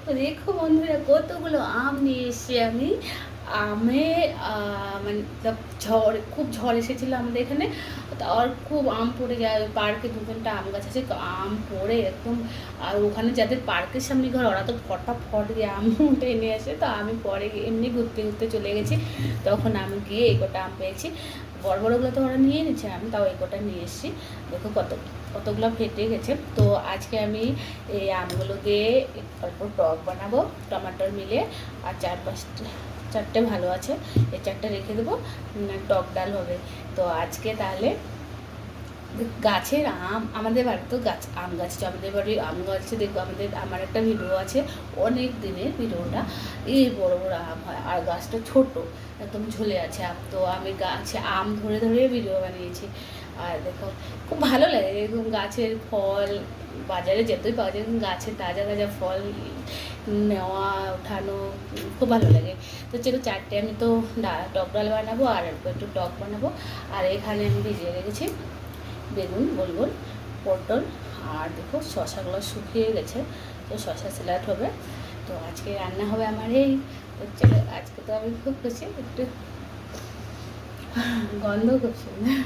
তো দেখো বন্ধুরা কতগুলো আম নিয়ে এসেছি আমি। আমে মানে খুব ঝড় এসেছিলো আমাদের এখানে। আর খুব আম পড়ে যায়, ওই পার্কে দু তিনটা আম গাছ আছে, আম পড়ে একদম। আর ওখানে যাদের পার্কের সামনে ঘর ওরা তো ফটাফট দিয়ে আম উঠে নিয়ে আসে। তো আমি পরে এমনি ঘুরতে ঘুরতে চলে গেছি, তখন আমি গিয়ে এই কটা আম পেয়েছি। বড় বড়গুলো তো ওরা নিয়ে নিচ্ছে, আমি তাও এই কটা নিয়ে এসেছি। দেখো কতগুলো ফেটে গেছে। তো আজকে আমি এই আমগুলো দিয়ে অল্প টক বানাবো, টমাটোর মিলে। আর চারটে ভালো আছে, এই চারটে রেখে দেবো, টক ডাল হবে। তো আজকে তাহলে গাছের আম, আমাদের বাড়িতে গাছ আম গাছ আছে, আমাদের বাড়ি আম গাছে। দেখবো আমার একটা ভিডিও আছে, অনেক দিনের ভিডিওটা। এই বড় বড় আম হয় আর গাছটা ছোট, একদম ঝুলে আছে আম। তো আমি গাছে আম ধরে ধরে ভিডিও বানিয়েছি। আর দেখো খুব ভালো লাগে এরকম গাছের ফল, বাজারে যেতেই পাওয়া যায়, গাছের তাজা তাজা ফল নেওয়া ওঠানো খুব ভালো লাগে। তো চলো চারটে আমি তো টক ডাল বানাবো আর একটু টক বানাবো। আর এখানে আমি ভিজিয়ে রেখেছি বেগুন গোল গোল, পটল, আর দেখো শশাগুলো শুকিয়ে গেছে, তো শশা স্যালাড হবে। তো আজকে রান্না হবে আমার এই। তো চলো আজকে তো আমি খুব খুশি, একটু গন্ধ খুব সুন্দর।